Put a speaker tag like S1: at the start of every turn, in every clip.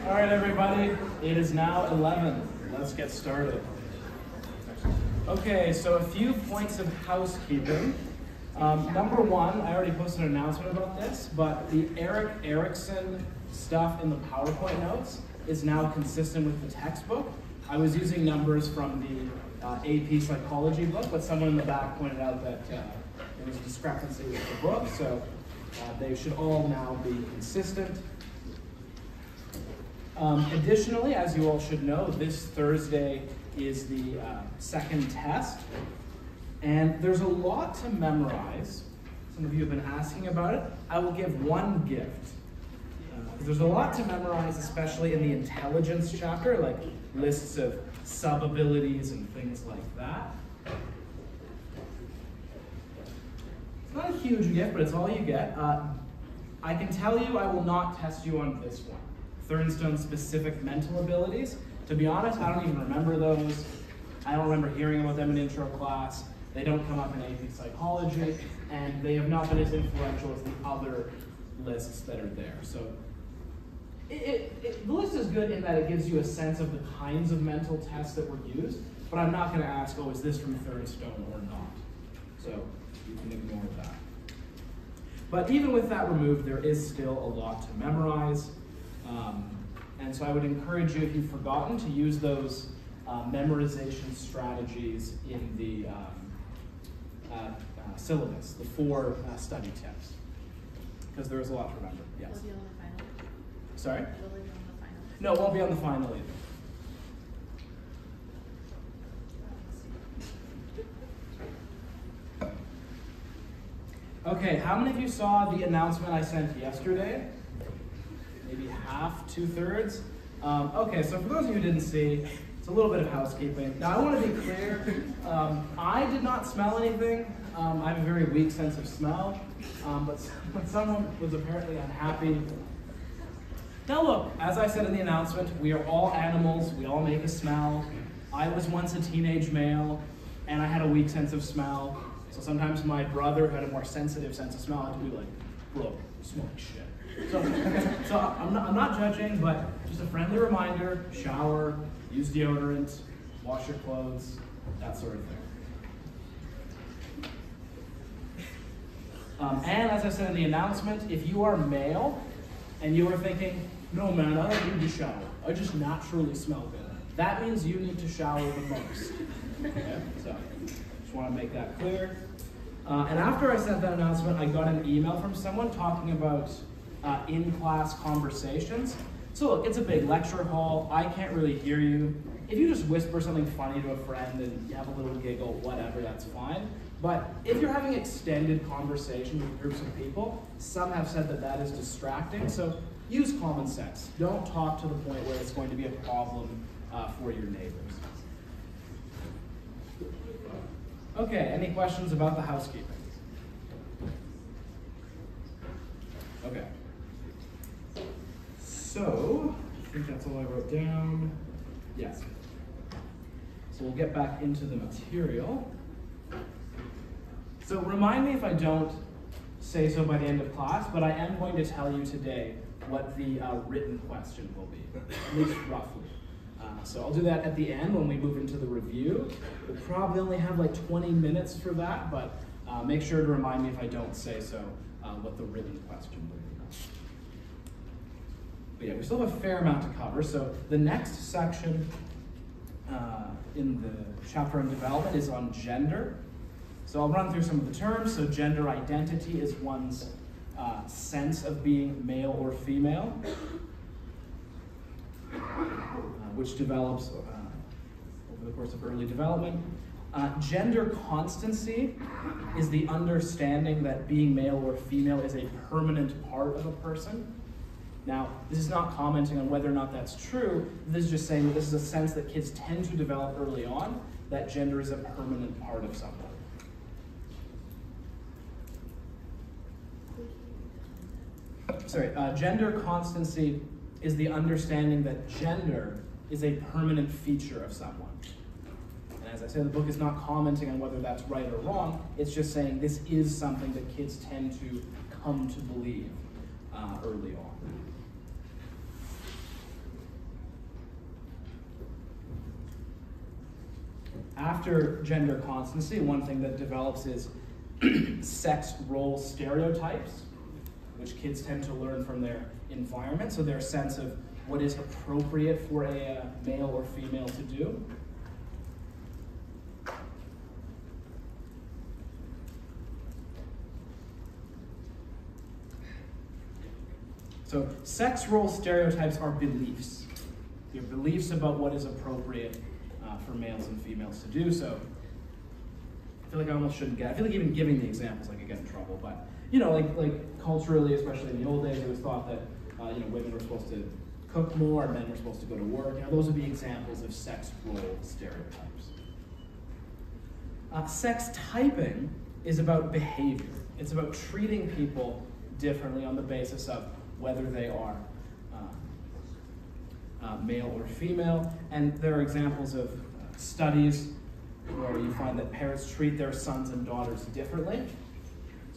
S1: All right, everybody, it is now 11. Let's get started. Okay, so a few points of housekeeping. Number one, I already posted an announcement about this, but the Eric Erickson stuff in the PowerPoint notes is now consistent with the textbook. I was using numbers from the AP psychology book, but someone in the back pointed out that there was a discrepancy with the book, so they should all now be consistent. Additionally, as you all should know, this Thursday is the second test, and there's a lot to memorize. Some of you have been asking about it. I will give one gift. There's a lot to memorize, especially in the intelligence chapter, like lists of sub-abilities and things like that. It's not a huge gift, but it's all you get. I can tell you I will not test you on this one. Thornstone's specific mental abilities. To be honest, I don't even remember those. I don't remember hearing about them in intro class. They don't come up in AP psychology, and they have not been as influential as the other lists that are there. So the list is good in that it gives you a sense of the kinds of mental tests that were used, but I'm not going to ask, oh, is this from Thornstone or not? So you can ignore that. But even with that removed, there is still a lot to memorize. And so I would encourage you, if you've forgotten, to use those memorization strategies in the syllabus, the 4 study tips, because there is a lot to remember. Yes.
S2: Will it be on the final?
S1: Sorry?
S2: Will it be on the final?
S1: No, it won't be on the final either. Okay, how many of you saw the announcement I sent yesterday? Maybe half, 2/3. Okay, so for those of you who didn't see, it's a little bit of housekeeping. Now I want to be clear, I did not smell anything. I have a very weak sense of smell, but someone was apparently unhappy. Now look, as I said in the announcement, we are all animals, we all make a smell. I was once a teenage male, and I had a weak sense of smell. So sometimes my brother had a more sensitive sense of smell. I had to be like, bro, you smell like shit. So I'm not judging, but just a friendly reminder, shower, use deodorant, wash your clothes, that sort of thing. And as I said in the announcement, if you are male and you are thinking, no man, I don't need to shower, I just naturally smell good, that means you need to shower the most. Okay? So just want to make that clear. And after I sent that announcement, I got an email from someone talking about in-class conversations. So look, it's a big lecture hall. I can't really hear you. If you just whisper something funny to a friend and you have a little giggle, whatever, that's fine. But if you're having extended conversations with groups of people, some have said that that is distracting. So use common sense. Don't talk to the point where it's going to be a problem for your neighbors. Okay, any questions about the housekeeping? Okay. So, I think that's all I wrote down. Yes. So we'll get back into the material. So remind me if I don't say so by the end of class, but I am going to tell you today what the written question will be, at least roughly. So I'll do that at the end when we move into the review. We'll probably only have like 20 minutes for that, but make sure to remind me if I don't say so what the written question will be. But yeah, we still have a fair amount to cover. So the next section in the chapter on development is on gender. So I'll run through some of the terms. So gender identity is one's sense of being male or female, which develops over the course of early development. Gender constancy is the understanding that being male or female is a permanent part of a person. Now, this is not commenting on whether or not that's true. This is just saying that this is a sense that kids tend to develop early on, that gender is a permanent part of someone. Sorry, gender constancy is the understanding that gender is a permanent feature of someone. And as I said, the book is not commenting on whether that's right or wrong. It's just saying this is something that kids tend to come to believe early on. After gender constancy, one thing that develops is sex role stereotypes, which kids tend to learn from their environment, so their sense of what is appropriate for a male or female to do. So sex role stereotypes are beliefs. They're beliefs about what is appropriate for males and females to do. So I feel like I almost shouldn't I feel like even giving the examples I could get in trouble. But like culturally, especially in the old days, it was thought that women were supposed to cook more, and men were supposed to go to work. Those would be examples of sex role stereotypes. Sex typing is about behavior. It's about treating people differently on the basis of whether they are male or female. And there are examples of studies where you find that parents treat their sons and daughters differently.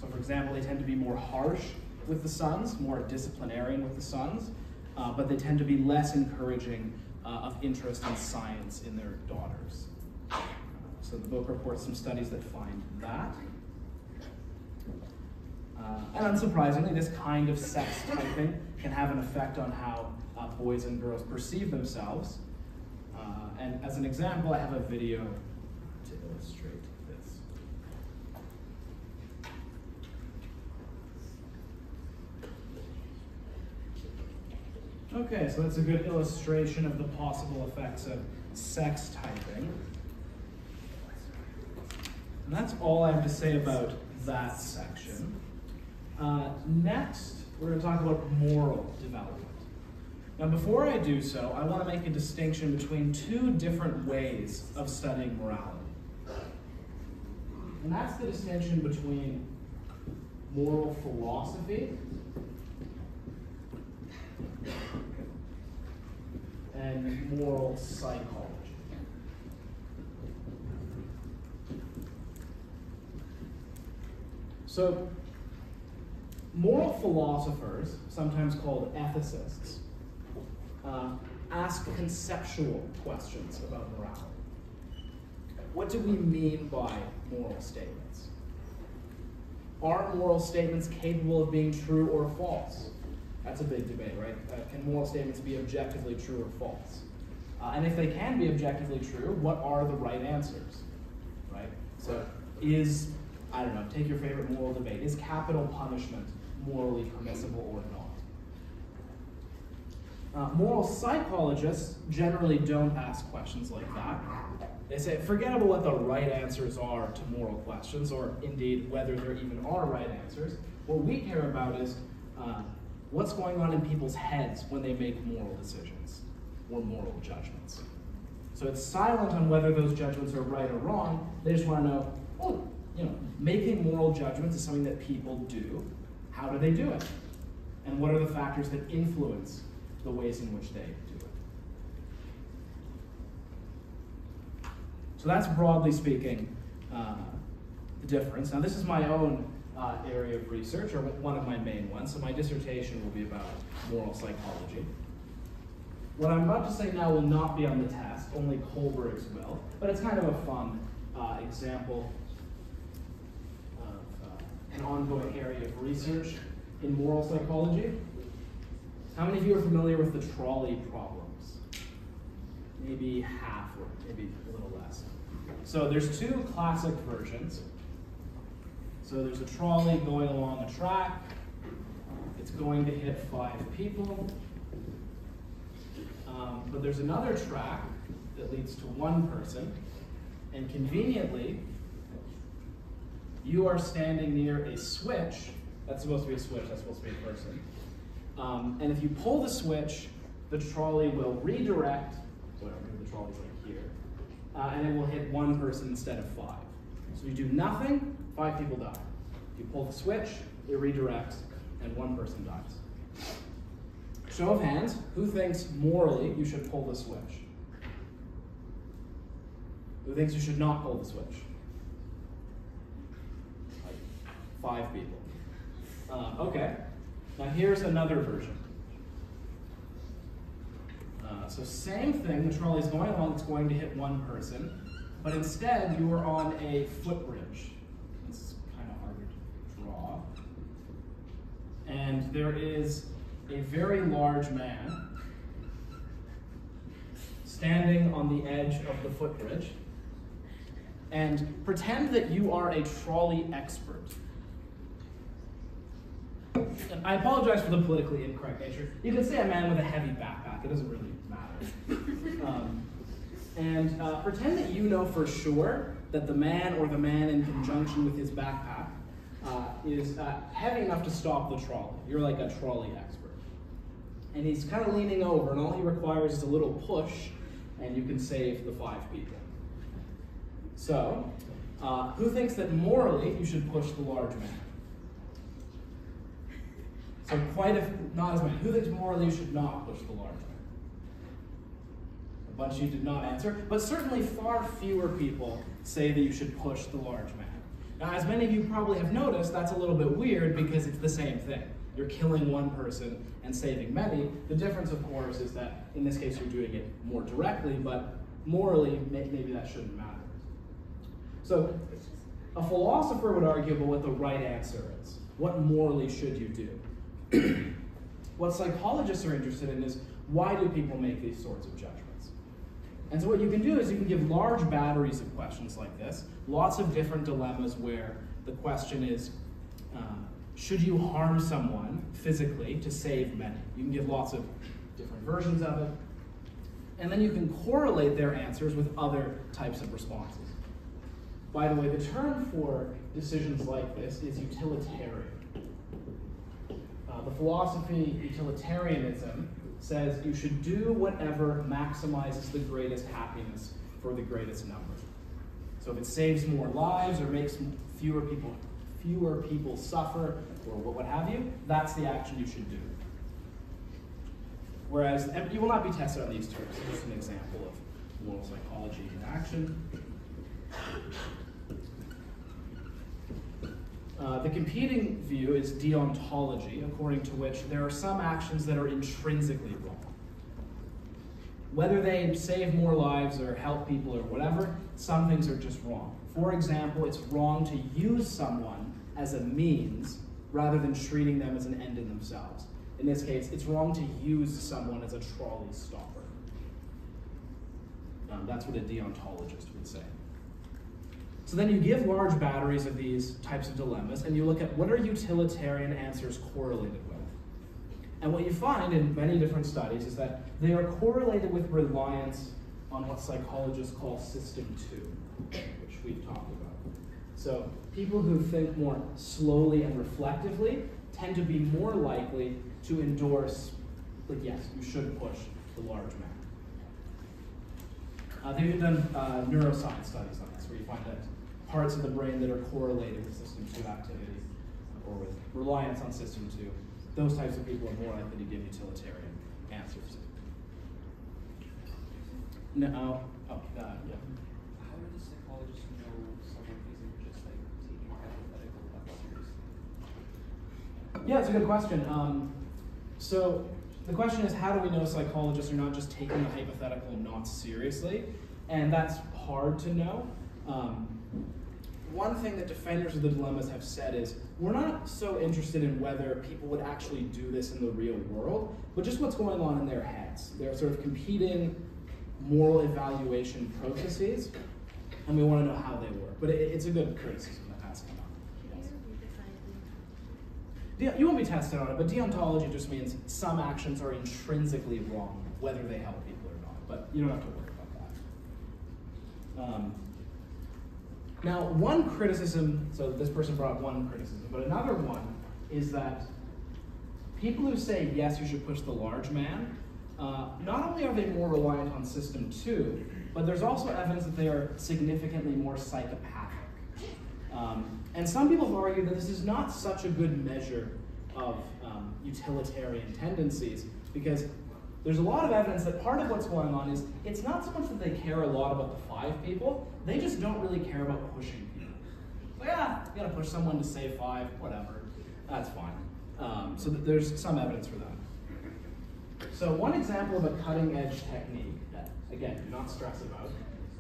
S1: So for example, they tend to be more harsh with the sons, more disciplinarian with the sons, but they tend to be less encouraging of interest in science in their daughters. So the book reports some studies that find that. And unsurprisingly, this kind of sex typing can have an effect on how boys and girls perceive themselves. And as an example, I have a video to illustrate this. Okay, so that's a good illustration of the possible effects of sex typing. And that's all I have to say about that section. Next, we're going to talk about moral development. Now, before I do so, I want to make a distinction between two different ways of studying morality. And that's the distinction between moral philosophy and moral psychology. So, moral philosophers, sometimes called ethicists, ask conceptual questions about morality. What do we mean by moral statements? Are moral statements capable of being true or false? That's a big debate, right? Can moral statements be objectively true or false? And if they can be objectively true, what are the right answers, right? So is, I don't know, take your favorite moral debate. Is capital punishment morally permissible or not? Moral psychologists generally don't ask questions like that. They say, forget about what the right answers are to moral questions, or indeed whether there even are right answers. What we care about is what's going on in people's heads when they make moral decisions or moral judgments. So it's silent on whether those judgments are right or wrong. They just want to know, oh, making moral judgments is something that people do. How do they do it? And what are the factors that influence the ways in which they do it? So that's, broadly speaking, the difference. Now, this is my own area of research, or one of my main ones, so my dissertation will be about moral psychology. What I'm about to say now will not be on the test, only Kohlberg's will, but it's kind of a fun example of an ongoing area of research in moral psychology. How many of you are familiar with the trolley problems? Maybe half, or maybe a little less. So there's two classic versions. So there's a trolley going along a track. It's going to hit 5 people. But there's another track that leads to 1 person. And conveniently, you are standing near a switch. That's supposed to be a switch, that's supposed to be a person. And if you pull the switch, the trolley will redirect, whatever, the trolley's like here, and it will hit 1 person instead of 5. So you do nothing, 5 people die. You pull the switch, it redirects, and 1 person dies. Show of hands, who thinks morally you should pull the switch? Who thinks you should not pull the switch? Like 5 people. Okay, now here's another version. So same thing, the trolley's going along, it's going to hit 1 person, but instead you are on a footbridge. It's kind of hard to draw. And there is a very large man standing on the edge of the footbridge. And pretend that you are a trolley expert. And I apologize for the politically incorrect nature. You can say a man with a heavy backpack. It doesn't really matter. Pretend that you know for sure that the man or the man in conjunction with his backpack is heavy enough to stop the trolley. You're like a trolley expert. And he's kind of leaning over, and all he requires is a little push, and you can save the 5 people. So, who thinks that morally you should push the large man? So not as many. Who thinks morally you should not push the large man? A bunch of you did not answer, but certainly far fewer people say that you should push the large man. Now, as many of you probably have noticed, that's a little bit weird because it's the same thing. You're killing one person and saving many. The difference, of course, is that in this case you're doing it more directly, but morally, maybe that shouldn't matter. So, a philosopher would argue about what the right answer is. What morally should you do? What psychologists are interested in is, why do people make these sorts of judgments? And so what you can do is you can give large batteries of questions like this, lots of different dilemmas where the question is, should you harm someone physically to save many? You can give lots of different versions of it. And then you can correlate their answers with other types of responses. By the way, the term for decisions like this is utilitarian. The philosophy utilitarianism says you should do whatever maximizes the greatest happiness for the greatest number. So if it saves more lives or makes fewer people suffer or what have you, that's the action you should do. Whereas, and you will not be tested on these terms. This is an example of moral psychology in action. The competing view is deontology, according to which there are some actions that are intrinsically wrong. Whether they save more lives or help people or whatever, some things are just wrong. For example, it's wrong to use someone as a means rather than treating them as an end in themselves. In this case, it's wrong to use someone as a trolley stopper. That's what a deontologist would say. So then you give large batteries of these types of dilemmas, and you look at what are utilitarian answers correlated with. And what you find in many different studies is that they are correlated with reliance on what psychologists call system 2, which we've talked about. So people who think more slowly and reflectively tend to be more likely to endorse, like, yes, you should push the large man. They've done neuroscience studies on this, where you find that parts of the brain that are correlated with system 2 activity or with reliance on system 2, those types of people are more likely to give utilitarian answers. No, yeah.
S2: How do the psychologists know someone isn't just like taking hypothetical that seriously?
S1: Yeah, it's a good question. So the question is, how do we know psychologists are not just taking the hypothetical not seriously? And that's hard to know. One thing that defenders of the dilemmas have said is, we're not so interested in whether people would actually do this in the real world, but just what's going on in their heads. They're sort of competing moral evaluation processes, and we want to know how they work. But it's a good criticism that has come up. You won't be tested on it, but deontology just means some actions are intrinsically wrong, whether they help people or not. But you don't have to worry about that. Now, one criticism, so this person brought up one criticism, but another one is that people who say, yes, you should push the large man, not only are they more reliant on system 2, but there's also evidence that they are significantly more psychopathic. And some people have argued that this is not such a good measure of utilitarian tendencies, because there's a lot of evidence that part of what's going on is it's not so much that they care a lot about the 5 people, they just don't really care about pushing people. So yeah, you gotta push someone to save 5, whatever, that's fine. So there's some evidence for that. So one example of a cutting edge technique that, again, do not stress about,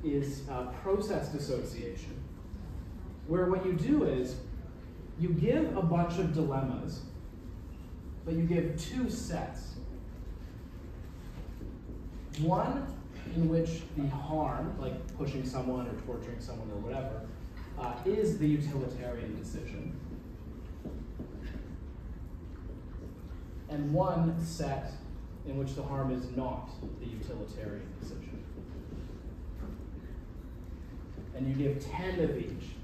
S1: is process dissociation, where what you do is you give a bunch of dilemmas, but you give two sets. One in which the harm, like pushing someone or torturing someone or whatever, is the utilitarian decision. And one set in which the harm is not the utilitarian decision. And you give 10 of each.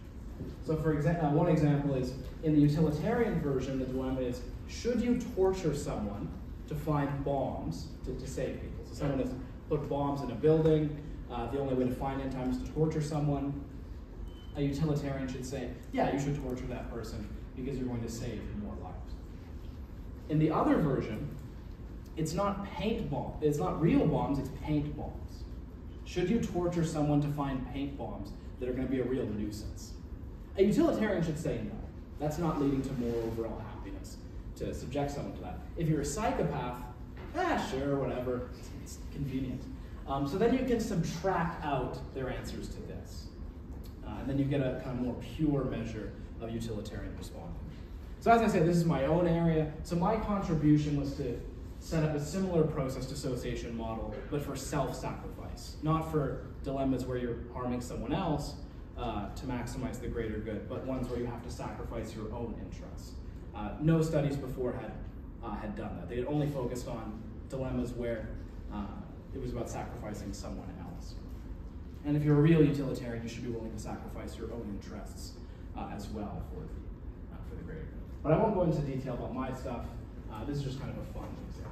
S1: So for example, one example is, in the utilitarian version, the dilemma is, should you torture someone to find bombs to save people? So someone has put bombs in a building, the only way to find it in time is to torture someone. A utilitarian should say, yeah, you should torture that person because you're going to save more lives. In the other version, it's not paint bomb, it's not real bombs, it's paint bombs. Should you torture someone to find paint bombs that are going to be a real nuisance? A utilitarian should say no. That's not leading to more overall happiness to subject someone to that. If you're a psychopath, sure, whatever, it's convenient. So then you can subtract out their answers to this. And then you get a kind of more pure measure of utilitarian responding. So as I said, this is my own area. So my contribution was to set up a similar process dissociation model, but for self-sacrifice. Not for dilemmas where you're harming someone else to maximize the greater good, but ones where you have to sacrifice your own interests. No studies before had done that. They had only focused on dilemmas where it was about sacrificing someone else. And if you're a real utilitarian, you should be willing to sacrifice your own interests as well for the greater good. But I won't go into detail about my stuff. This is just kind of a fun example.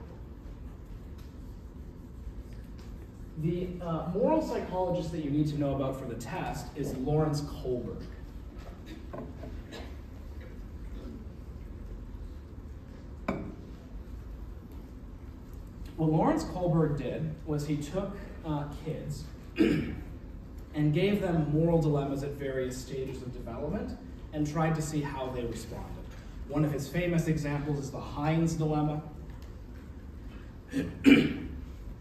S1: The moral psychologist that you need to know about for the test is Lawrence Kohlberg. What Lawrence Kohlberg did was he took kids and gave them moral dilemmas at various stages of development and tried to see how they responded. One of his famous examples is the Heinz dilemma.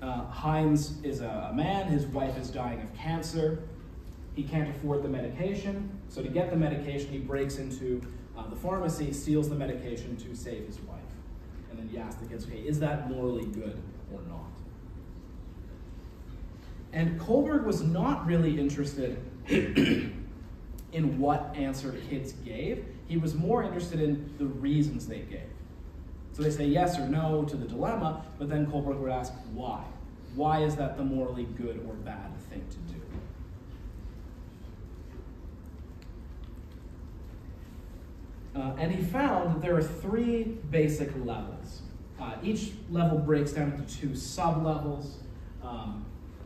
S1: Heinz is a man, his wife is dying of cancer. He can't afford the medication, so to get the medication, he breaks into the pharmacy, steals the medication to save his wife. And then he asks the kids, okay, is that morally good or not? And Kohlberg was not really interested in what answer kids gave. He was more interested in the reasons they gave. So they say yes or no to the dilemma, but then Kohlberg would ask why. Why is that the morally good or bad thing to do? And he found that there are three basic levels. Each level breaks down into two sub-levels.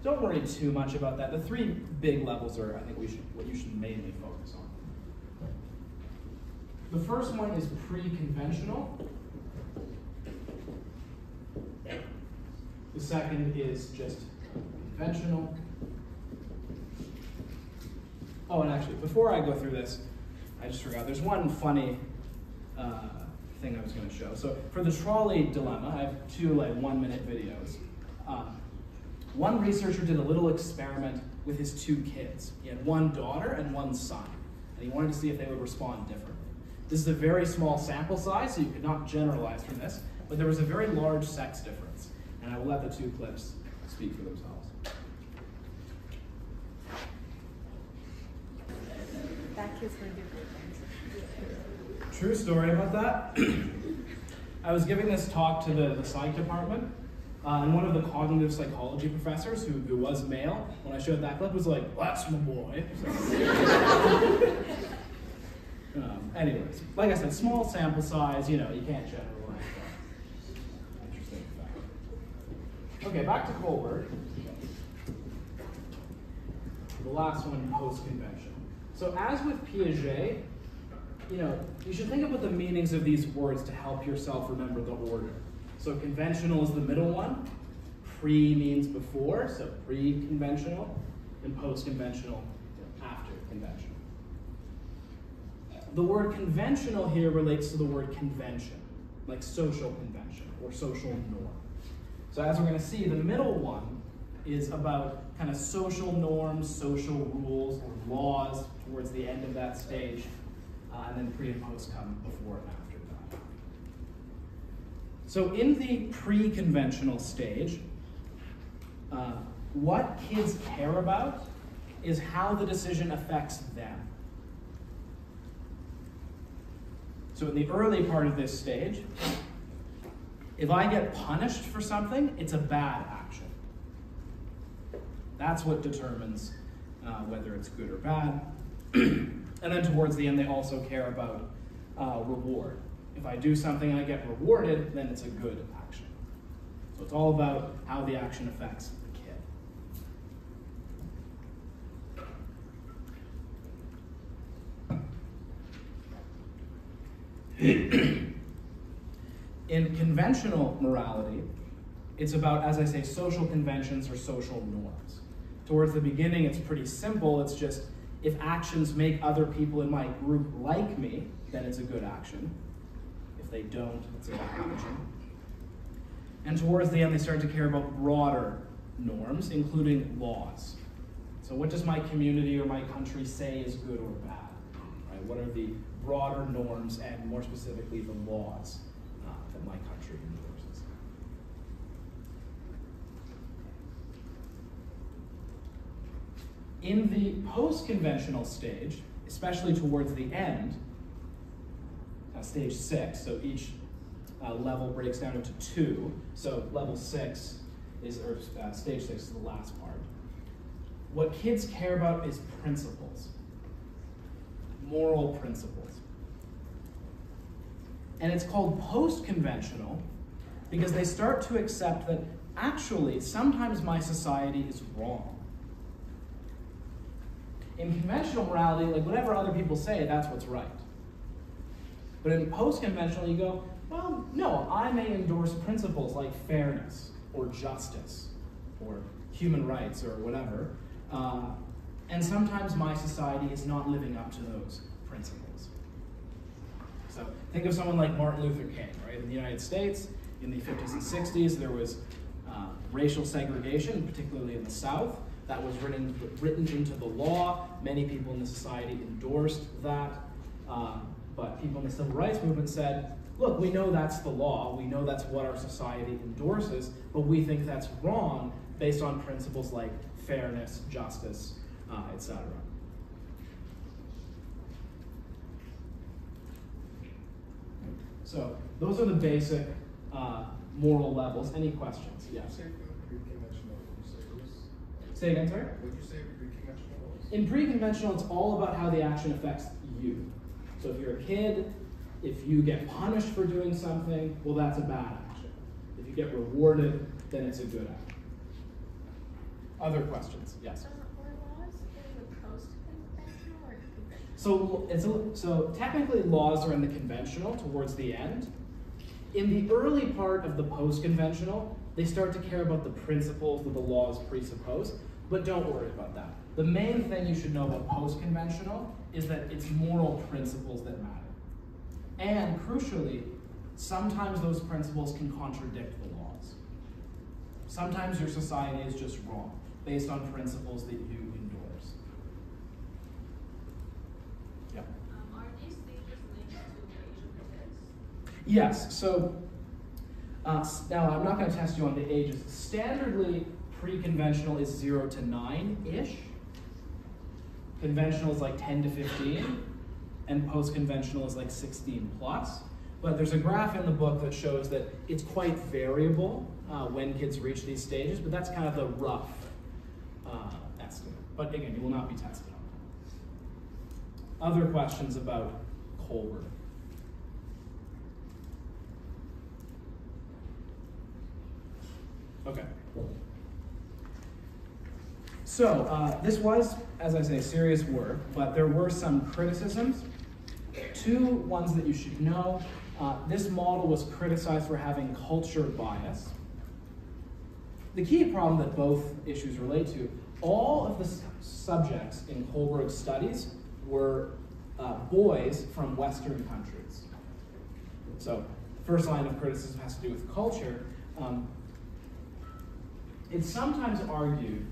S1: Don't worry too much about that. The three big levels are, I think, what you should mainly focus on. The first one is pre-conventional. The second is just conventional. Oh, and actually, before I go through this, I just forgot, there's one funny thing I was going to show. So for the trolley dilemma, I have two 1-minute videos. One researcher did a little experiment with his two kids. He had one daughter and one son, and he wanted to see if they would respond differently. This is a very small sample size, so you could not generalize from this, but there was a very large sex difference, and I will let the two clips speak for themselves.
S3: That kid's going to do great things.
S1: True story about that. I was giving this talk to the psych department, and one of the cognitive psychology professors, who was male, when I showed that clip, was like, "That's my boy." So, anyways, like I said, small sample size, you can't generalize that. Interesting fact. Okay, back to Kohlberg. The last one, post-conventional. So as with Piaget, you should think about the meanings of these words to help yourself remember the order. So conventional is the middle one, pre means before, so pre-conventional, and post-conventional, after conventional. The word conventional here relates to the word convention, like social convention or social norm. So as we're going to see, the middle one is about kind of social norms, social rules, or laws towards the end of that stage, and then pre and post come before and after that. So in the pre-conventional stage, what kids care about is how the decision affects them. So in the early part of this stage, if I get punished for something, it's a bad action. That's what determines whether it's good or bad. And then towards the end, they also care about reward. If I do something and I get rewarded, then it's a good action. So it's all about how the action affects the kid. In conventional morality, it's about, as I say, social conventions or social norms. Towards the beginning, it's pretty simple. It's just, if actions make other people in my group like me, then it's a good action. If they don't, it's a bad action. And towards the end, they start to care about broader norms, including laws. So what does my community or my country say is good or bad? Right? What are the broader norms and, more specifically, the laws that my country endorses? In the post-conventional stage, especially towards the end, stage 6, so each level breaks down into 2. So level 6 is, or stage 6 is the last part. What kids care about is principles, moral principles. And it's called post-conventional because they start to accept that actually sometimes my society is wrong. In conventional morality, like whatever other people say, that's what's right. But in post-conventional, you go, well, no, I may endorse principles like fairness or justice or human rights or whatever. And sometimes my society is not living up to those principles. So think of someone like Martin Luther King, right? In the United States, in the 50s and 60s, there was racial segregation, particularly in the South. That was written into the law. Many people in the society endorsed that. But people in the civil rights movement said, look, we know that's the law. We know that's what our society endorses, but we think that's wrong based on principles like fairness, justice, etc. So those are the basic moral levels. Any questions? Yes? Say again, sorry?
S4: What did you say pre-conventional was?
S1: In pre-conventional, it's all about how the action affects you. So if you're a kid, if you get punished for doing something, well, that's a bad action. If you get rewarded, then it's a good action. Other questions? Yes?
S3: Were laws in the post-conventional or conventional?
S1: So technically laws are in the conventional towards the end. In the early part of the post-conventional, they start to care about the principles that the laws presuppose, but don't worry about that. The main thing you should know about post-conventional is that it's moral principles that matter. And crucially, sometimes those principles can contradict the laws. Sometimes your society is just wrong, based on principles that you endorse. Yep.
S5: Are these stages linked to the age of the kids?
S1: Yes, so now I'm not going to test you on the ages. Standardly, pre-conventional is 0 to 9-ish. Conventional is like 10 to 15, and post-conventional is like 16 plus. But there's a graph in the book that shows that it's quite variable when kids reach these stages, but that's kind of the rough estimate. But again, you will not be tested on that. Other questions about Colbert? Okay. So this was, as I say, serious work, but there were some criticisms. 2 ones that you should know. This model was criticized for having culture bias. The key problem that both issues relate to, all of the subjects in Kohlberg's studies were boys from Western countries. So the first line of criticism has to do with culture. It's sometimes argued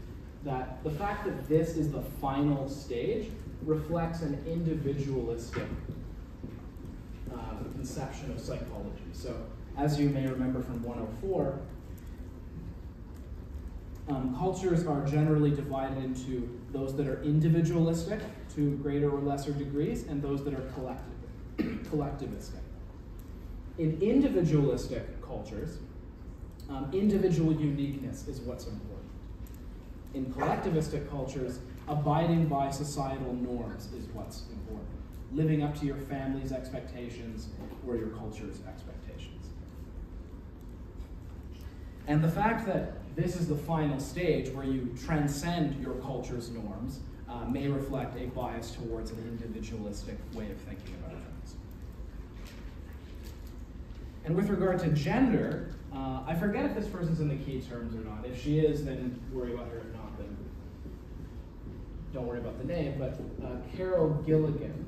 S1: that the fact that this is the final stage reflects an individualistic conception of psychology. So, as you may remember from 104, cultures are generally divided into those that are individualistic to greater or lesser degrees, and those that are collectivistic. In individualistic cultures, individual uniqueness is what's important. In collectivistic cultures, abiding by societal norms is what's important. Living up to your family's expectations or your culture's expectations. And the fact that this is the final stage where you transcend your culture's norms may reflect a bias towards an individualistic way of thinking about things. And with regard to gender, I forget if this person's in the key terms or not. If she is, then worry about her. If not, then don't worry about the name. But Carol Gilligan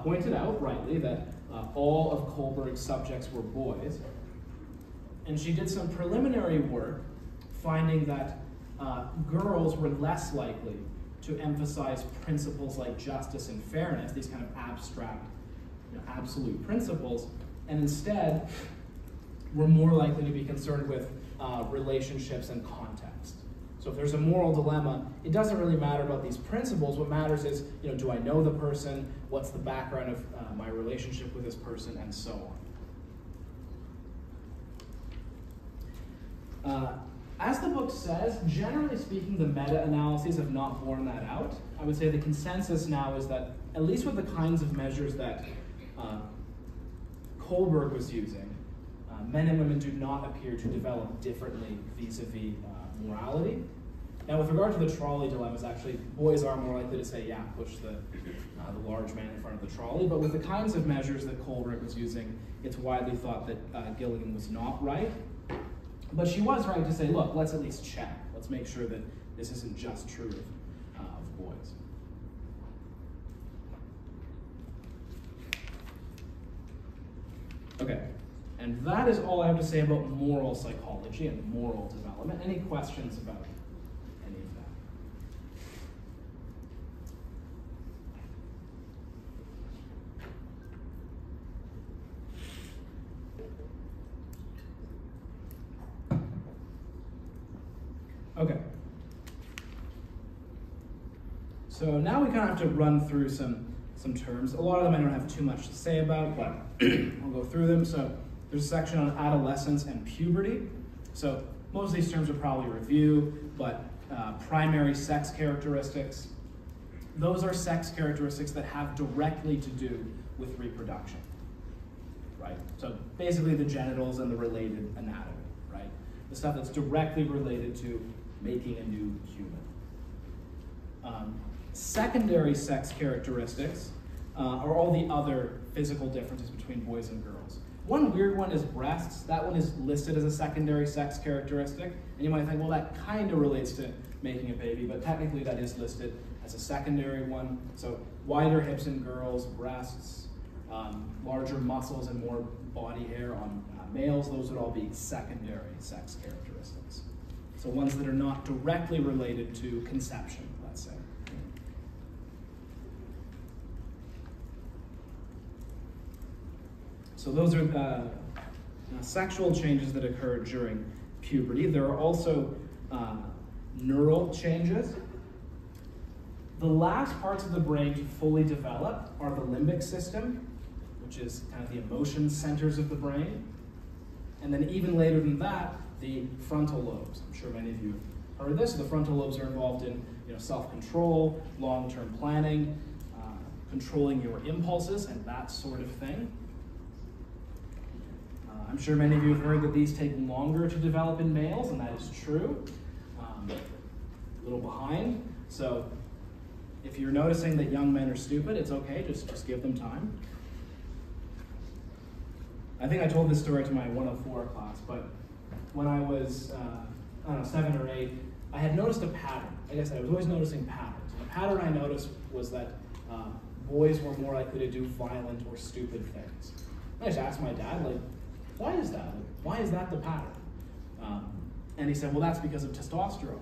S1: pointed out rightly that all of Kohlberg's subjects were boys. And she did some preliminary work finding that girls were less likely to emphasize principles like justice and fairness, these kind of abstract, absolute principles, and instead were more likely to be concerned with relationships and context. So if there's a moral dilemma, it doesn't really matter about these principles. What matters is, do I know the person? What's the background of my relationship with this person, and so on. As the book says, generally speaking, the meta-analyses have not borne that out. I would say the consensus now is that, at least with the kinds of measures that Kohlberg was using, men and women do not appear to develop differently vis-a-vis morality. Now, with regard to the trolley dilemmas, actually, boys are more likely to say, yeah, push the large man in front of the trolley. But with the kinds of measures that Kohlberg was using, it's widely thought that Gilligan was not right. But she was right to say, look, let's at least check. Let's make sure that this isn't just true of boys. Okay, and that is all I have to say about moral psychology and moral development. Any questions about any of that? Okay. So now we kind of have to run through some terms. A lot of them I don't have too much to say about, but I'll go through them. So there's a section on adolescence and puberty. So most of these terms are probably review, but primary sex characteristics. Those are sex characteristics that have directly to do with reproduction, right? So basically the genitals and the related anatomy, right? The stuff that's directly related to making a new human. Secondary sex characteristics are all the other physical differences between boys and girls. One weird one is breasts. That one is listed as a secondary sex characteristic. And you might think, well, that kind of relates to making a baby, but technically that is listed as a secondary one. So wider hips in girls, breasts, larger muscles and more body hair on males, those would all be secondary sex characteristics. So ones that are not directly related to conception, let's say. So those are sexual changes that occur during puberty. There are also neural changes. The last parts of the brain to fully develop are the limbic system, which is kind of the emotion centers of the brain. And then even later than that, the frontal lobes. I'm sure many of you have heard this. The frontal lobes are involved in self-control, long-term planning, controlling your impulses, and that sort of thing. I'm sure many of you have heard that these take longer to develop in males, and that is true. A little behind. So if you're noticing that young men are stupid, it's okay, just give them time. I think I told this story to my 104 class, but when I was, 7 or 8, I had noticed a pattern. Like I said, I was always noticing patterns. And the pattern I noticed was that boys were more likely to do violent or stupid things. I just asked my dad, why is that? Why is that the pattern? And he said, well, that's because of testosterone.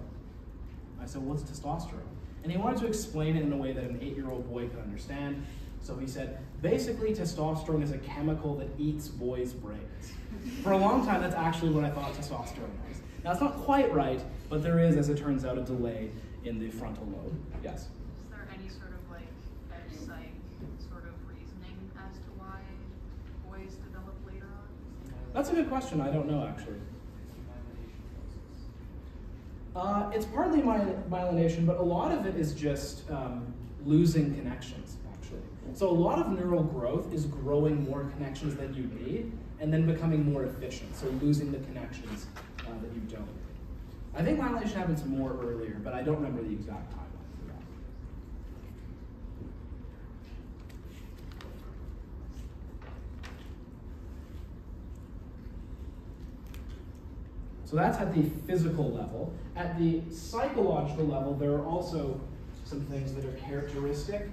S1: I said, well, what's testosterone? And he wanted to explain it in a way that an 8-year-old boy could understand. So he said, basically, testosterone is a chemical that eats boys' brains. For a long time, that's actually what I thought testosterone was. Now, it's not quite right, but there is, as it turns out, a delay in the frontal lobe. Yes?
S5: Is there any sort of like psych sort of reasoning as to why boys develop later on?
S1: That's a good question. I don't know, actually. It's partly myelination, but a lot of it is just losing connections, actually. So a lot of neural growth is growing more connections than you need, and then becoming more efficient, so losing the connections that you don't. I think myelination happens more earlier, but I don't remember the exact timeline for that. So that's at the physical level. At the psychological level, there are also some things that are characteristic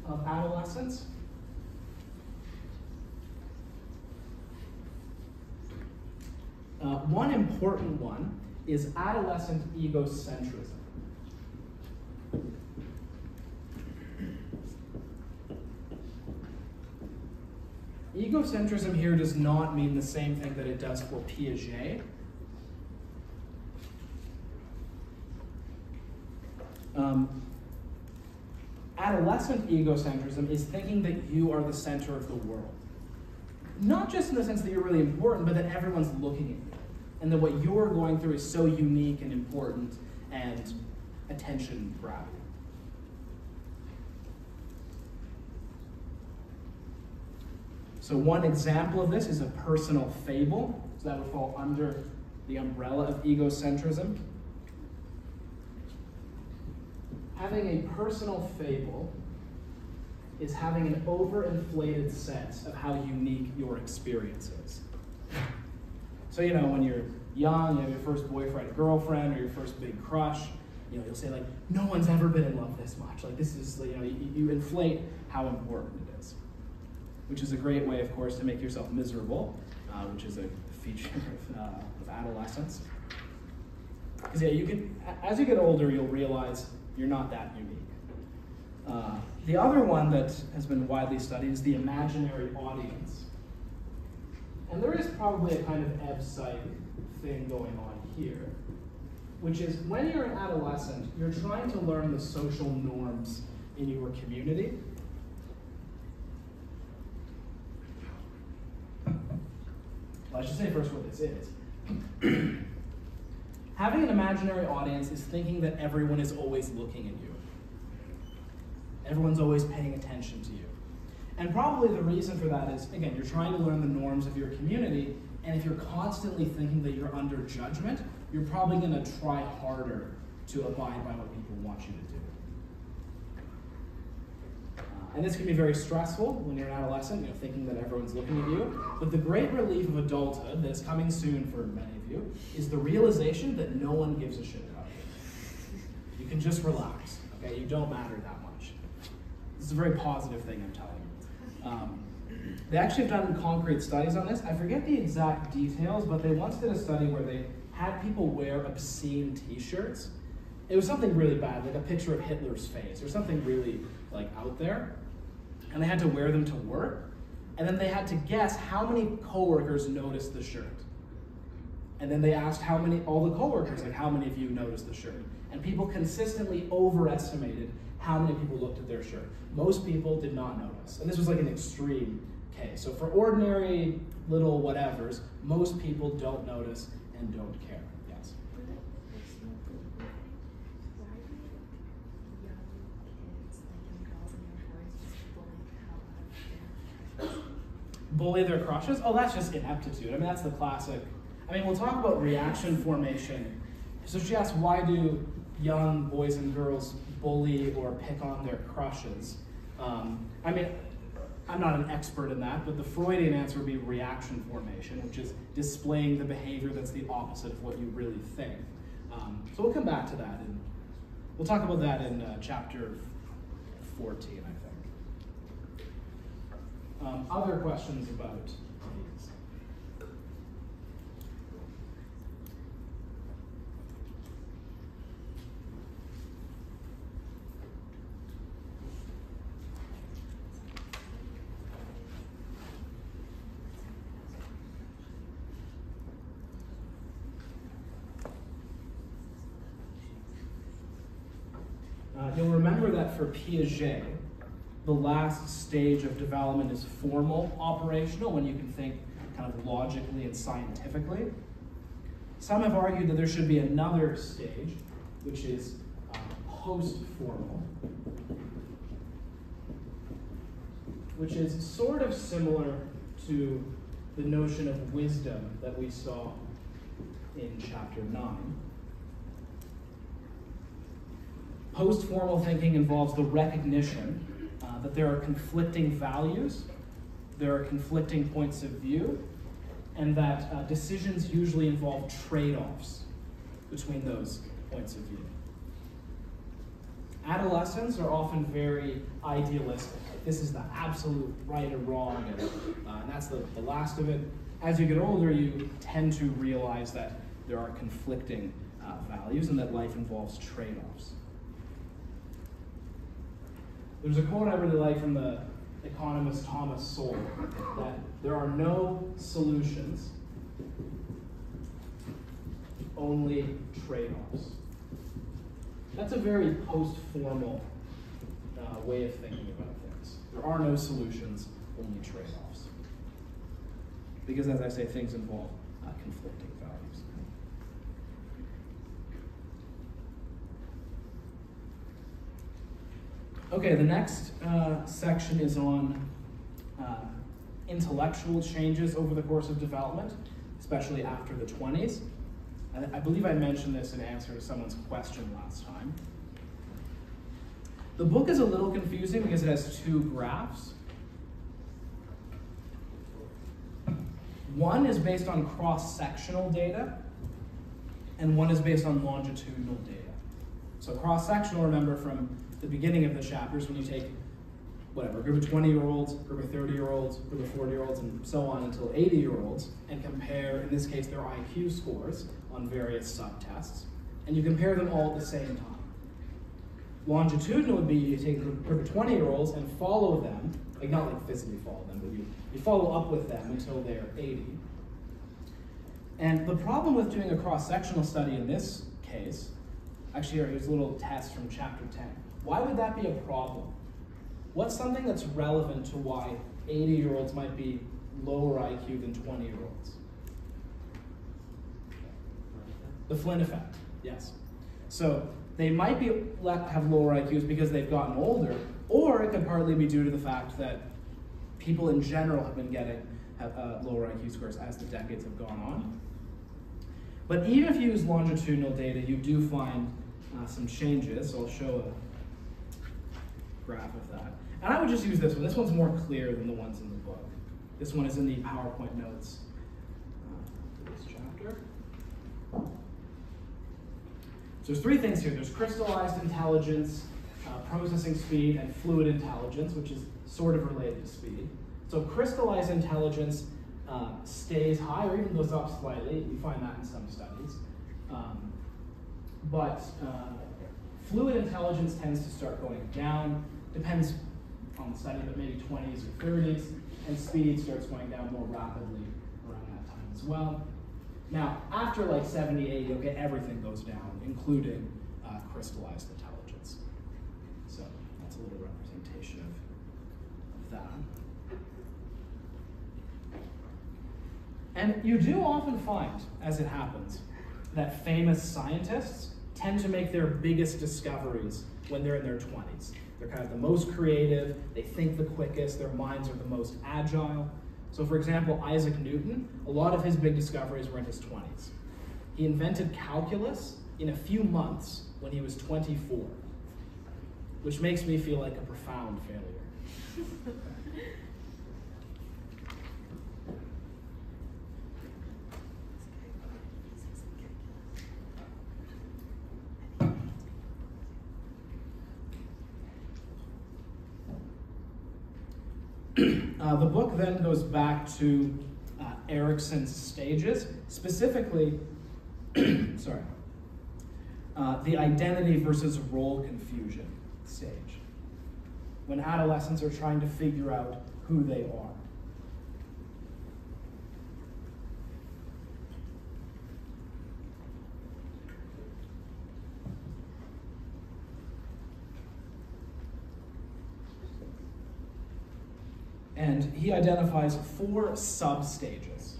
S1: of adolescence. One important one is adolescent egocentrism. Egocentrism here does not mean the same thing that it does for Piaget. Adolescent egocentrism is thinking that you are the center of the world. Not just in the sense that you're really important, but that everyone's looking at you. And that what you're going through is so unique and important and attention-grabbing. So one example of this is a personal fable. So that would fall under the umbrella of egocentrism. Having a personal fable is having an overinflated sense of how unique your experience is. So, you know, when you're young, you have your first boyfriend or girlfriend or your first big crush, you know, you'll say like, no one's ever been in love this much. Like this is, you know, you inflate how important it is. Which is a great way, of course, to make yourself miserable, which is a feature of adolescence. Because yeah, you can, as you get older, you'll realize you're not that unique. The other one that has been widely studied is the imaginary audience. And there is probably a kind of ebb-psych thing going on here, which is when you're an adolescent, you're trying to learn the social norms in your community. Well, I should say first what this is. Having an imaginary audience is thinking that everyone is always looking at you. Everyone's always paying attention to you. And probably the reason for that is, again, you're trying to learn the norms of your community, and if you're constantly thinking that you're under judgment, you're probably going to try harder to abide by what people want you to do. And this can be very stressful when you're an adolescent, you know, thinking that everyone's looking at you. But the great relief of adulthood that is coming soon for many of you is the realization that no one gives a shit about you. You can just relax, okay? You don't matter that much. This is a very positive thing, I'm telling you. They actually have done concrete studies on this. I forget the exact details, but they once did a study where they had people wear obscene t-shirts. It was something really bad, like a picture of Hitler's face, or something really like out there. And they had to wear them to work. And then they had to guess how many coworkers noticed the shirt. And then they asked all the coworkers, like, how many of you noticed the shirt? And people consistently overestimated how many people looked at their shirt. Most people did not notice. And this was like an extreme case. So for ordinary little whatevers, most people don't notice and don't care. Yes? Bully their crushes? Oh, that's just ineptitude. I mean, that's the classic. I mean, we'll talk about reaction formation. So she asked, why do young boys and girls bully or pick on their crushes? I mean, I'm not an expert in that, but the Freudian answer would be reaction formation, which is displaying the behavior that's the opposite of what you really think. So we'll come back to that, and we'll talk about that in chapter 14, I think. Other questions about these? You'll remember that for Piaget, the last stage of development is formal operational, when you can think kind of logically and scientifically. Some have argued that there should be another stage, which is post-formal, which is sort of similar to the notion of wisdom that we saw in chapter 9. Post-formal thinking involves the recognition that there are conflicting values, there are conflicting points of view, and that decisions usually involve trade-offs between those points of view. Adolescents are often very idealistic. Like, this is the absolute right or wrong, and that's the last of it. As you get older, you tend to realize that there are conflicting values and that life involves trade-offs. There's a quote I really like from the economist Thomas Sowell, that there are no solutions, only trade-offs. That's a very post-formal way of thinking about things. There are no solutions, only trade-offs. Because, as I say, things involve conflicting values. Okay, the next section is on intellectual changes over the course of development, especially after the 20s. I believe I mentioned this in answer to someone's question last time. The book is a little confusing because it has two graphs. One is based on cross-sectional data, and one is based on longitudinal data. So cross-sectional, remember from the beginning of the chapters, when you take whatever, a group of 20-year-olds, group of 30-year-olds, group of 40-year-olds, and so on until 80-year-olds, and compare, in this case, their IQ scores on various subtests, and you compare them all at the same time. Longitudinal would be you take a group of 20-year-olds and follow them, like not like physically follow them, but you follow up with them until they're 80. And the problem with doing a cross-sectional study in this case, actually here's a little test from chapter 10. Why would that be a problem? What's something that's relevant to why 80-year-olds might be lower IQ than 20-year-olds? The Flynn effect, yes. So they might have lower IQs because they've gotten older, or it could partly be due to the fact that people in general have been getting lower IQ scores as the decades have gone on. But even if you use longitudinal data, you do find some changes. So I'll show a graph of that. And I would just use this one. This one's more clear than the ones in the book. This one is in the PowerPoint notes for this chapter. So there's three things here. There's crystallized intelligence, processing speed, and fluid intelligence, which is sort of related to speed. So crystallized intelligence stays high or even goes up slightly. You find that in some studies. But fluid intelligence tends to start going down. Depends on the study, but maybe 20s or 30s. And speed starts going down more rapidly around that time as well. Now, after like 70, 80, okay, everything goes down, including crystallized intelligence. So that's a little representation of that. And you do often find, as it happens, that famous scientists tend to make their biggest discoveries when they're in their 20s. They're kind of the most creative, they think the quickest, their minds are the most agile. So for example, Isaac Newton, a lot of his big discoveries were in his 20s. He invented calculus in a few months when he was 24, which makes me feel like a profound failure. The book then goes back to Erikson's stages, specifically, the identity versus role confusion stage, when adolescents are trying to figure out who they are. And he identifies 4 sub-stages,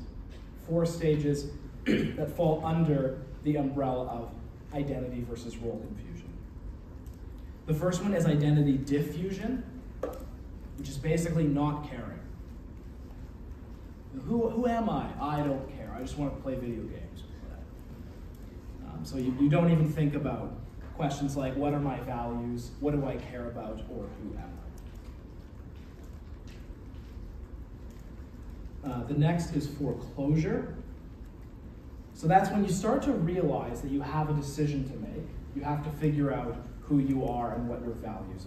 S1: 4 stages that fall under the umbrella of identity versus role confusion. The first one is identity diffusion, which is basically not caring. Who am I? I don't care. I just want to play video games. So you don't even think about questions like, what are my values? What do I care about? Or who am I? The next is foreclosure. So that's when you start to realize that you have a decision to make. You have to figure out who you are and what your values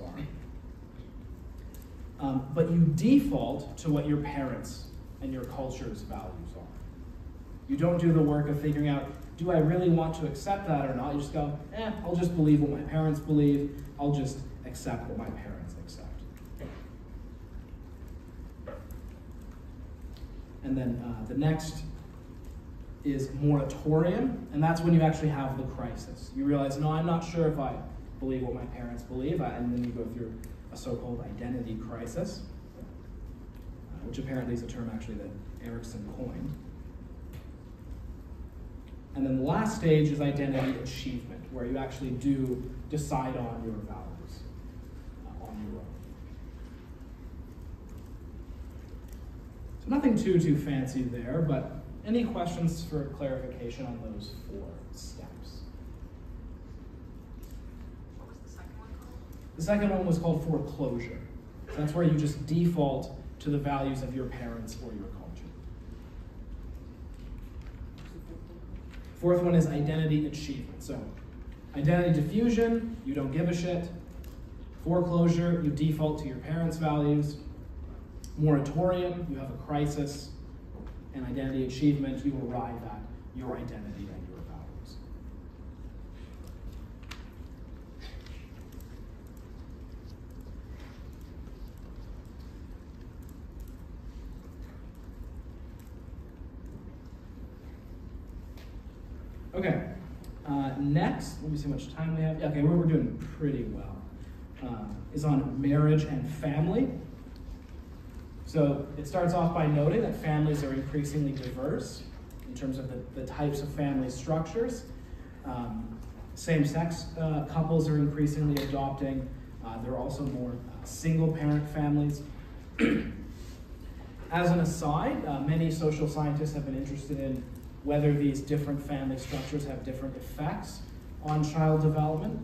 S1: are. But you default to what your parents and your culture's values are. You don't do the work of figuring out, do I really want to accept that or not? You just go, I'll just believe what my parents believe. I'll just accept what my parents accept. And then the next is moratorium, and that's when you actually have the crisis. You realize, no, I'm not sure if I believe what my parents believe, and then you go through a so-called identity crisis, which apparently is a term actually that Erickson coined. And then the last stage is identity achievement, where you actually do decide on your values on your own. So nothing too fancy there, but any questions for clarification on those 4 steps?
S5: What was the second one called?
S1: The second one was called foreclosure. So that's where you just default to the values of your parents or your culture. 4th one is identity achievement. So identity diffusion, you don't give a shit. Foreclosure, you default to your parents' values. Moratorium, you have a crisis. And identity achievement, you arrive at your identity and your values. Okay, next, let me see how much time we have. Yeah, okay, we're doing pretty well. Is on marriage and family. So it starts off by noting that families are increasingly diverse in terms of the types of family structures. Same-sex couples are increasingly adopting. There are also more single-parent families. As an aside, many social scientists have been interested in whether these different family structures have different effects on child development.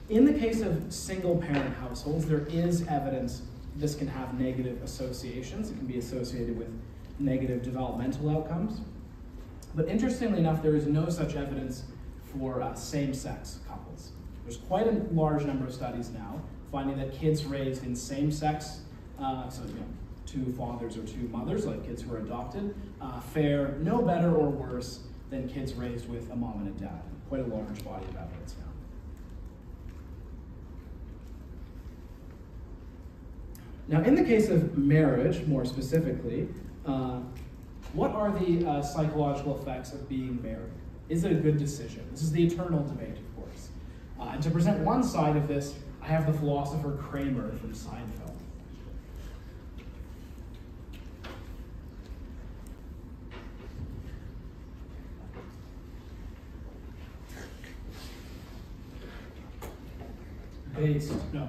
S1: In the case of single-parent households, there is evidence this can have negative associations. It can be associated with negative developmental outcomes. But interestingly enough, there is no such evidence for same-sex couples. There's quite a large number of studies now finding that kids raised in same-sex, so 2 fathers or 2 mothers, like kids who are adopted, fare no better or worse than kids raised with a mom and a dad. Quite a large body of evidence now. Now, in the case of marriage, more specifically, what are the psychological effects of being married? Is it a good decision? This is the eternal debate, of course. And to present one side of this, I have the philosopher Kramer from Seinfeld. Based, no.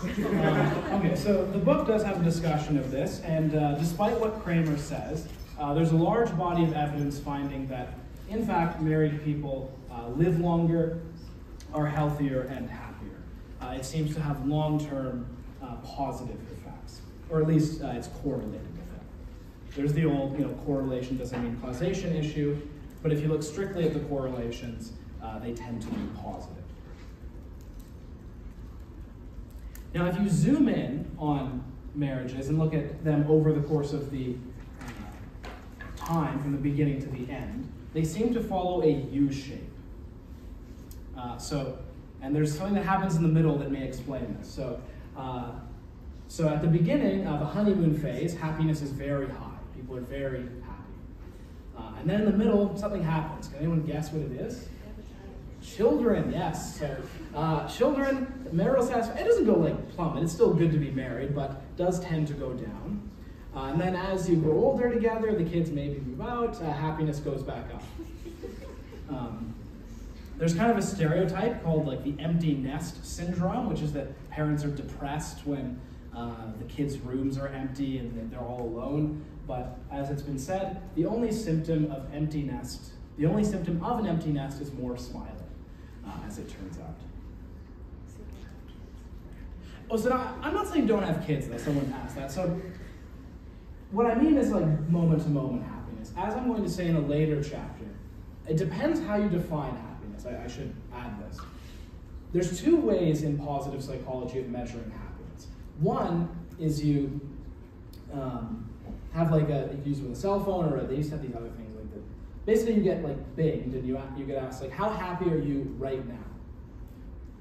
S1: Okay, so the book does have a discussion of this, and despite what Kramer says, there's a large body of evidence finding that, in fact, married people live longer, are healthier, and happier. It seems to have long-term positive effects, or at least it's correlated with it. There's the old, correlation doesn't mean causation issue, but if you look strictly at the correlations, they tend to be positive. Now, if you zoom in on marriages and look at them over the course of the time from the beginning to the end, they seem to follow a U shape. And there's something that happens in the middle that may explain this. So at the beginning, the honeymoon phase, happiness is very high. People are very happy. And then in the middle, something happens. Can anyone guess what it is? Children, yes. So children, marital satisfaction, it doesn't go like plummet. It's still good to be married, but does tend to go down. And then as you grow older together, the kids maybe move out, happiness goes back up. There's kind of a stereotype called like the empty nest syndrome, which is that parents are depressed when the kids' rooms are empty and they're all alone. But as it's been said, the only symptom of an empty nest is more smiling, as it turns out. Oh, so now, I'm not saying don't have kids, though. Someone asked that. So what I mean is like moment-to-moment happiness. As I'm going to say in a later chapter, it depends how you define happiness. I should add this. There's two ways in positive psychology of measuring happiness. One is you have like you use it with a cell phone, or they used to have these other things like that. Basically, you get like binged, and you get asked like, how happy are you right now?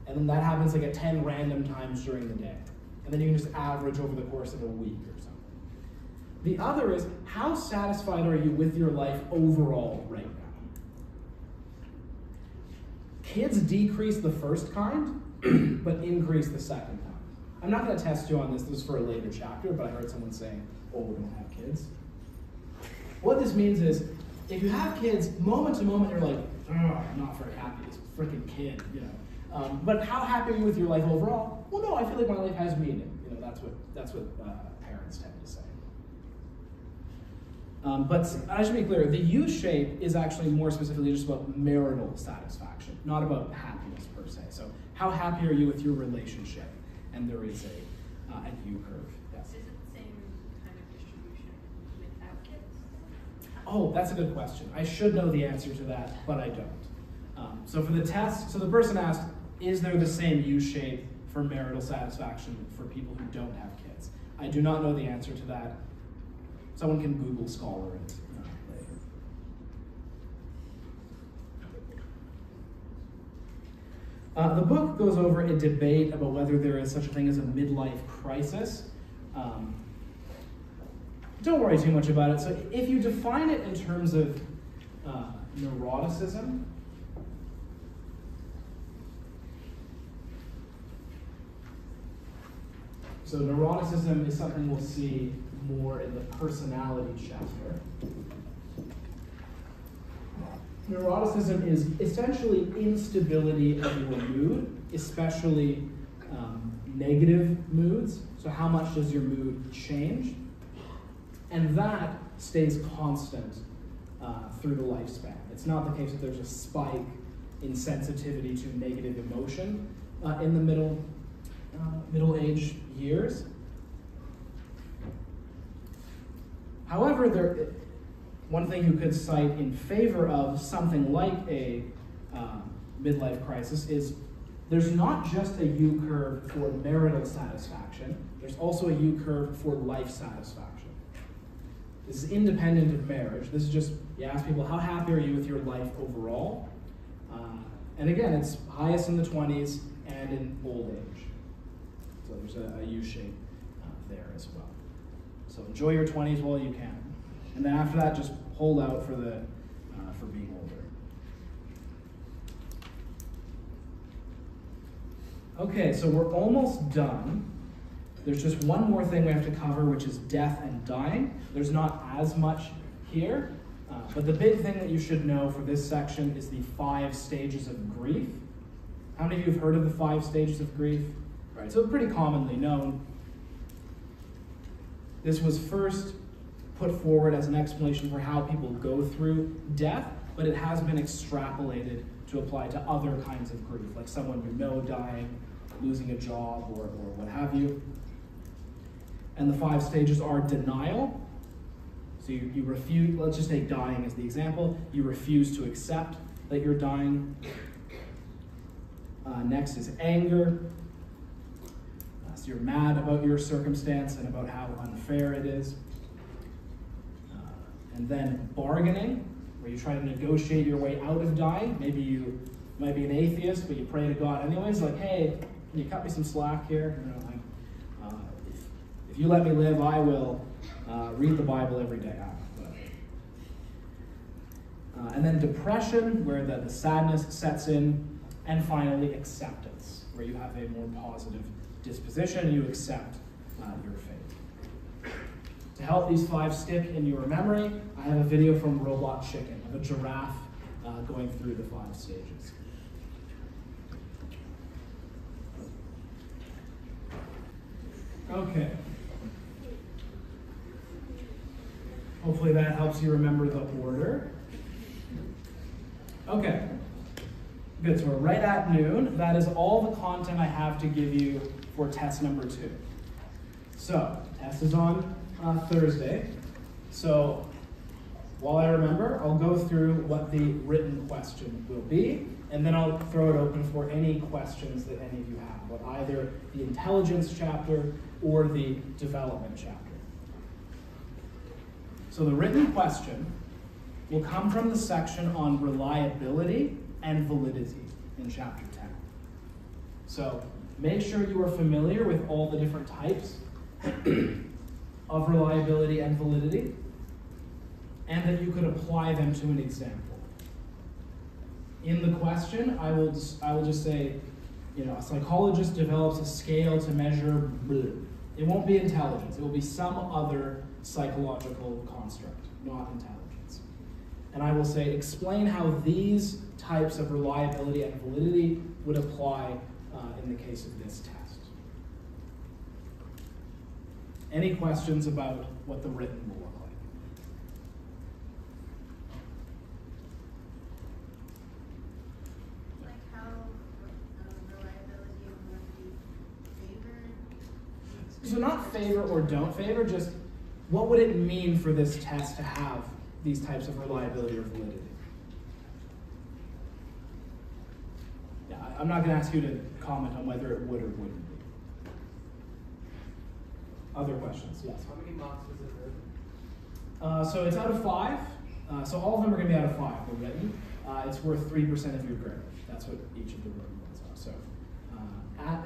S1: And then that happens like at 10 random times during the day. And then you can just average over the course of a week or something. The other is, how satisfied are you with your life overall right now? Kids decrease the first kind, but increase the second kind. I'm not going to test you on this. This is for a later chapter, but I heard someone saying, oh, we're going to have kids. What this means is, if you have kids, moment to moment, you're like, oh, I'm not very happy, this freaking kid, you know. But how happy are you with your life overall? Well, no, I feel like my life has meaning. You know, that's what parents tend to say. But I should be clear, the U shape is actually more specifically just about marital satisfaction, not about happiness per se. So how happy are you with your relationship? And there is a U curve. Yes.
S3: Is it the same kind of distribution without kids?
S1: Oh, that's a good question. I should know the answer to that, but I don't. So for the test, so the person asked, is there the same U shape for marital satisfaction for people who don't have kids? I do not know the answer to that. Someone can Google Scholar it later. The book goes over a debate about whether there is such a thing as a midlife crisis. Don't worry too much about it. So if you define it in terms of neuroticism, so neuroticism is something we'll see more in the personality chapter. Neuroticism is essentially instability of your mood, especially negative moods. So how much does your mood change? And that stays constant through the lifespan. It's not the case that there's a spike in sensitivity to negative emotion in the middle-aged years. However, one thing you could cite in favor of something like a midlife crisis is there's not just a U curve for marital satisfaction, there's also a U curve for life satisfaction. This is independent of marriage. This is just, you ask people, how happy are you with your life overall? And again, it's highest in the 20s and in old age. So there's a U shape there as well. So enjoy your 20s while you can. And then after that, just hold out for being older. Okay, so we're almost done. There's just one more thing we have to cover, which is death and dying. There's not as much here, but the big thing that you should know for this section is the 5 stages of grief. How many of you have heard of the 5 stages of grief? Right, so pretty commonly known. This was first put forward as an explanation for how people go through death, but it has been extrapolated to apply to other kinds of grief, like someone you know dying, losing a job, or what have you. And the 5 stages are denial. So you refuse, let's just take dying as the example. You refuse to accept that you're dying. Next is anger. So you're mad about your circumstance and about how unfair it is. And then bargaining, where you try to negotiate your way out of dying. Maybe you might be an atheist, but you pray to God anyways, like, hey, can you cut me some slack here? You know, if you let me live, I will read the Bible every day. And then depression, where the sadness sets in. And finally, acceptance, where you have a more positive disposition, you accept your fate. To help these 5 stick in your memory, I have a video from Robot Chicken of a giraffe going through the 5 stages. Okay. Hopefully that helps you remember the order. Okay. Good, so we're right at noon. That is all the content I have to give you for test number 2. So, test is on Thursday. So, while I remember, I'll go through what the written question will be, and then I'll throw it open for any questions that any of you have about either the intelligence chapter or the development chapter. So the written question will come from the section on reliability and validity in chapter 10. So make sure you are familiar with all the different types of reliability and validity, and that you could apply them to an example. In the question, I will just say, a psychologist develops a scale to measure blue. It won't be intelligence. It will be some other psychological construct, not intelligence. And I will say, explain how these types of reliability and validity would apply in the case of this test. Any questions about what the written will look like?
S3: Like how reliability and validity favored?
S1: So not favor or don't favor, just what would it mean for this test to have these types of reliability or validity? Yeah, I'm not going to ask you to comment on whether it would or wouldn't be. Other questions? Yes.
S2: How many marks was it written?
S1: So it's out of 5. So all of them are going to be out of 5 for written. It's worth 3% of your grade. That's what each of the written ones are. So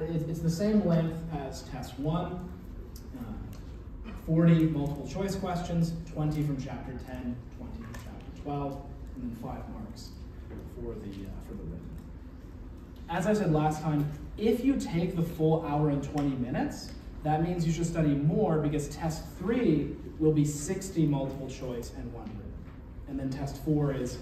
S1: it's the same length as test 1. 40 multiple choice questions, 20 from chapter 10, 20 from chapter 12, and then 5 marks for the written. As I said last time, if you take the full hour and 20 minutes, that means you should study more, because test 3 will be 60 multiple choice and 1 written. And then test 4 is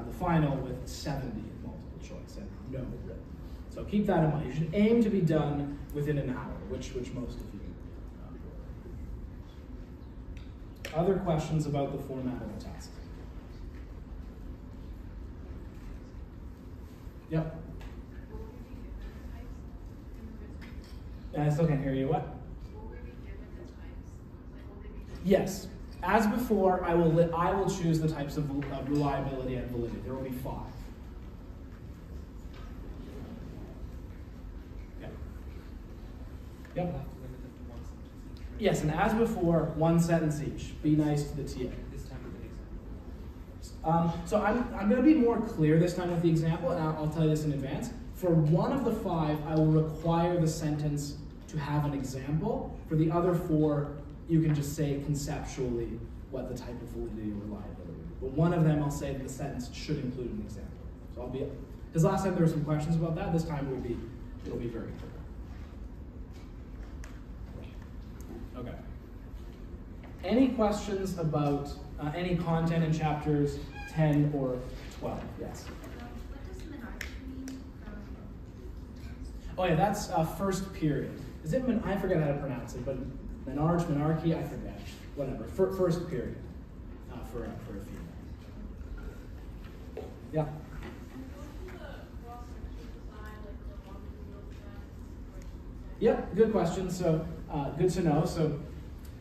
S1: the final with 70 multiple choice and no written. So keep that in mind. You should aim to be done within an hour, which most of you will. Other questions about the format of the test? Yep. I still can't hear you. What? Yes. As before, I will choose the types of reliability and validity. There will be 5. Yep. Yep. Yes, and as before, 1 sentence each. Be nice to the TA.
S2: This time with an example.
S1: So I'm going to be more clear this time with the example, and I'll tell you this in advance. For one of the 5, I will require the sentence to have an example. For the other 4, you can just say conceptually what the type of validity or reliability is. But one of them, I'll say that the sentence should include an example. So I'll be, because last time there were some questions about that, this time it'll be very clear. Okay. Any questions about any content in chapters 10 or 12? Yes.
S3: What does monarchy mean?
S1: Oh yeah, that's first period. Is it? I forget how to pronounce it, but monarchy, I forget. Whatever. First period for a female. Yeah. Yep, good question. So good to know. So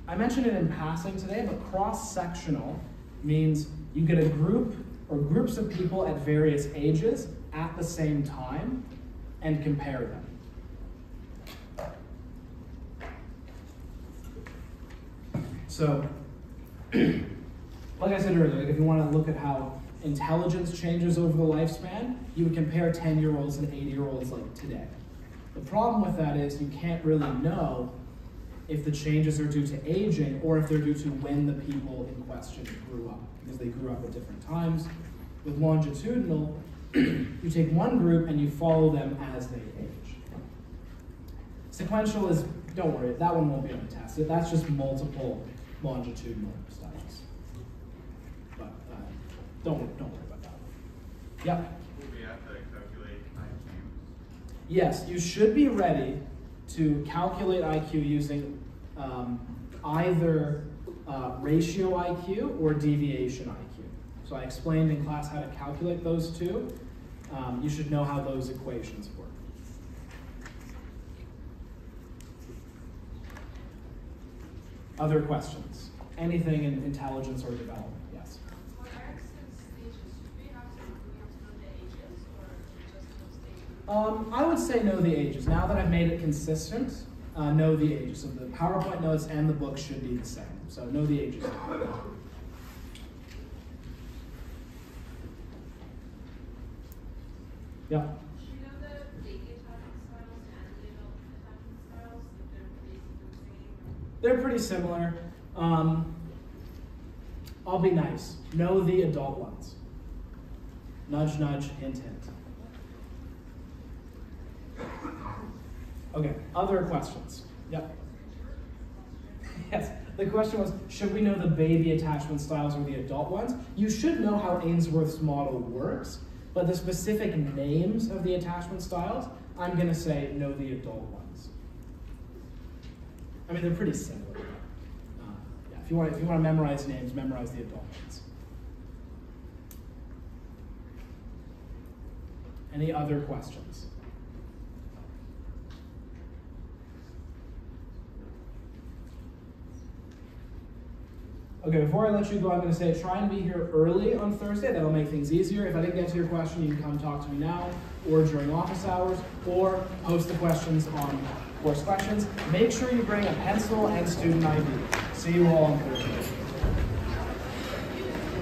S1: I mentioned it in passing today, but cross-sectional means you get a group or groups of people at various ages at the same time and compare them. So, like I said earlier, if you want to look at how intelligence changes over the lifespan, you would compare 10-year-olds and 80-year-olds like today. The problem with that is you can't really know if the changes are due to aging or if they're due to when the people in question grew up, because they grew up at different times. With longitudinal, you take one group and you follow them as they age. Sequential is, don't worry, that one won't be on the test. That's just multiple longitudinal styles. But don't worry about that. Yeah.
S4: Will we have to calculate IQs?
S1: Yes, you should be ready to calculate IQ using either ratio IQ or deviation IQ. So I explained in class how to calculate those two. You should know how those equations work. Other questions? Anything in intelligence or development? Yes.
S3: For Erickson's stages, should we have to know the ages or just those stages?
S1: I would say know the ages. Now that I've made it consistent, know the ages. So the PowerPoint notes and the book should be the same. So know the ages. Yeah.
S3: Do you know the baby attachment styles and the adult attachment styles? If they're basically the same?
S1: They're pretty similar. I'll be nice. Know the adult ones. Nudge, nudge, hint, hint. Okay, other questions? Yep. Yes, the question was, should we know the baby attachment styles or the adult ones? You should know how Ainsworth's model works, but the specific names of the attachment styles, I'm going to say know the adult ones. I mean, they're pretty similar. Yeah, if you want to memorize names, memorize the adult ones. Any other questions? Okay, before I let you go, I'm going to say try and be here early on Thursday. That'll make things easier. If I didn't get to your question, you can come talk to me now or during office hours, or post the questions on course questions. Make sure you bring a pencil and student ID. See you all on Thursday.